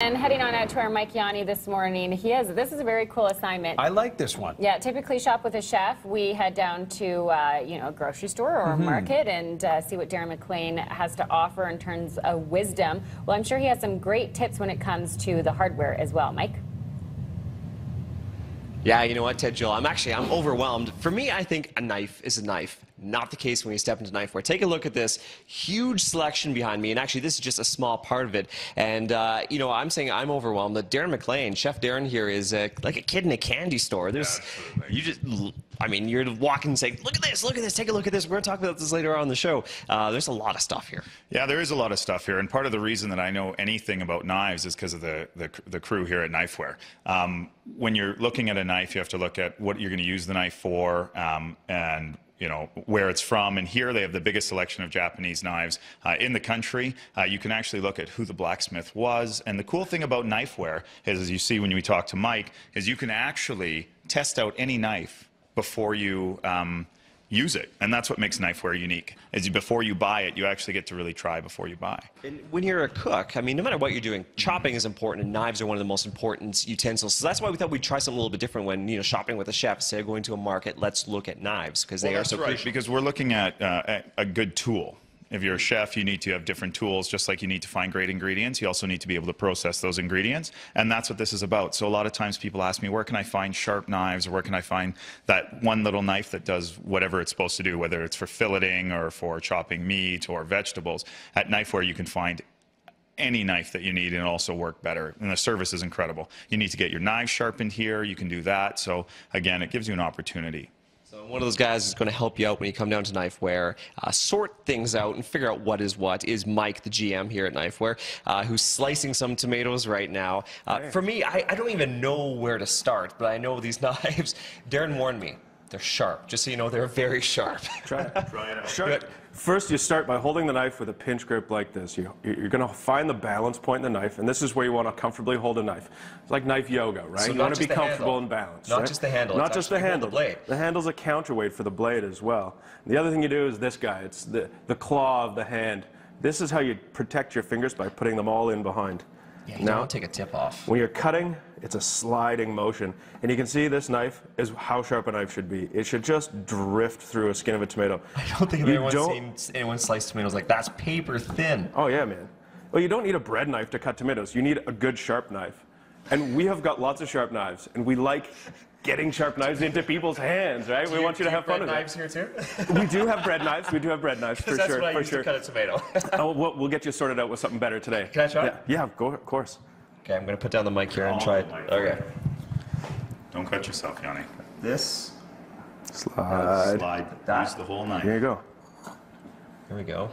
And heading on out to our Mike Yawney this morning, this is a very cool assignment. I like this one. Yeah, typically shop with a chef. We head down to a grocery store or a market and see what Darren McLean has to offer in terms of wisdom. Well, I'm sure he has some great tips when it comes to the hardware as well. Mike? Yeah, you know what, Ted, Jill, I'm overwhelmed. For me, I think a knife is a knife. Not the case when you step into Knifewear. Take a look at this huge selection behind me, and actually this is just a small part of it. And, I'm saying I'm overwhelmed that Darren McLean, Chef Darren here, is like a kid in a candy store. There's, you're walking and saying, look at this, take a look at this. We're going to talk about this later on in the show. There's a lot of stuff here. Yeah, there is a lot of stuff here, and part of the reason that I know anything about knives is because of the crew here at Knifewear. When you're looking at a knife, you have to look at what you're going to use the knife for, and where it's from. And here they have the biggest selection of Japanese knives in the country. You can actually look at who the blacksmith was. And the cool thing about Knifewear is, as you see when we talk to Mike, is you can actually test out any knife before you use it. And that's what makes Knifewear unique, is before you buy it, you actually get to really try before you buy. And when you're a cook, no matter what you're doing, chopping is important, and knives are one of the most important utensils. So that's why we thought we'd try something a little bit different when, shopping with a chef. Instead of going to a market, let's look at knives, because they are so crucial. Because we're looking at a good tool. If you're a chef, you need to have different tools. Just like you need to find great ingredients, you also need to be able to process those ingredients. And that's what this is about. So a lot of times people ask me, where can I find sharp knives, or where can I find that one little knife that does whatever it's supposed to do, whether it's for filleting or for chopping meat or vegetables. At Knifewear, you can find any knife that you need and also work better. And the service is incredible. You need to get your knives sharpened here. You can do that. So again, it gives you an opportunity. So one of those guys is going to help you out when you come down to Knifewear, sort things out and figure out what is Mike, the GM here at Knifewear, who's slicing some tomatoes right now. For me, I don't even know where to start, but I know these knives, Darren warned me, they're sharp. Just so you know, they're very sharp. Try it. Try it out. Sure. First, you start by holding the knife with a pinch grip like this. You're going to find the balance point in the knife, and this is where you want to comfortably hold a knife. It's like knife yoga, right? So you want to be comfortable and balanced. Not just the handle. Not just the handle. The blade. The handle's a counterweight for the blade as well. And the other thing you do is this guy. It's the claw of the hand. This is how you protect your fingers, by putting them all in behind. Yeah, you don't take a tip off. When you're cutting, it's a sliding motion. And you can see this knife is how sharp a knife should be. It should just drift through a skin of a tomato. I don't think I've ever seen anyone slice tomatoes like that's paper thin. Oh, yeah, man. Well, you don't need a bread knife to cut tomatoes. You need a good sharp knife. And we have got lots of sharp knives, and we like getting sharp knives into people's hands, right? We want you to have fun with it. Knives here too? We do have bread knives. We do have bread knives, for sure. That's what I use to cut a tomato. Oh, we'll get you sorted out with something better today. Can I try it? Yeah, of course. Okay, I'm going to put down the mic here and try it. Okay. Don't cut yourself, Yawney. This. Slide. Use the whole knife. Here you go. Here we go.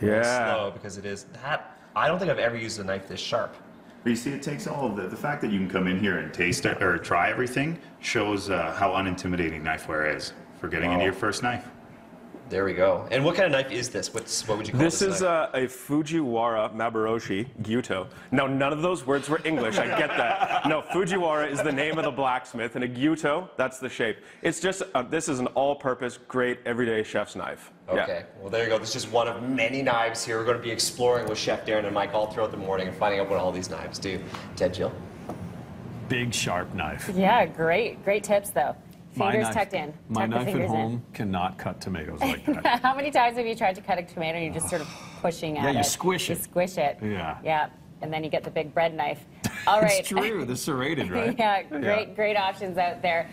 Yeah. Slow, because it is that. I don't think I've ever used a knife this sharp. But you see, it takes all of the fact that you can come in here and taste it or try everything shows how unintimidating Knifewear is for getting into your first knife. There we go. And what kind of knife is this? What would you call this? This is a Fujiwara Maboroshi Gyuto. Now, none of those words were English. I get that. No, Fujiwara is the name of the blacksmith, and a Gyuto, that's the shape. It's just, this is an all-purpose, great, everyday chef's knife. Okay. Well, there you go. This is just one of many knives here. We're going to be exploring with Chef Darren and Mike all throughout the morning and finding out what all these knives do. Ted, Jill? Big, sharp knife. Yeah, great tips, though. Fingers tucked in. My knife at home cannot cut tomatoes like that. How many times have you tried to cut a tomato and you're just sort of pushing at it? Yeah, you squish it. You squish it. Yeah. Yeah, and then you get the big bread knife. All right. It's true. The serrated, right? Yeah, great options out there.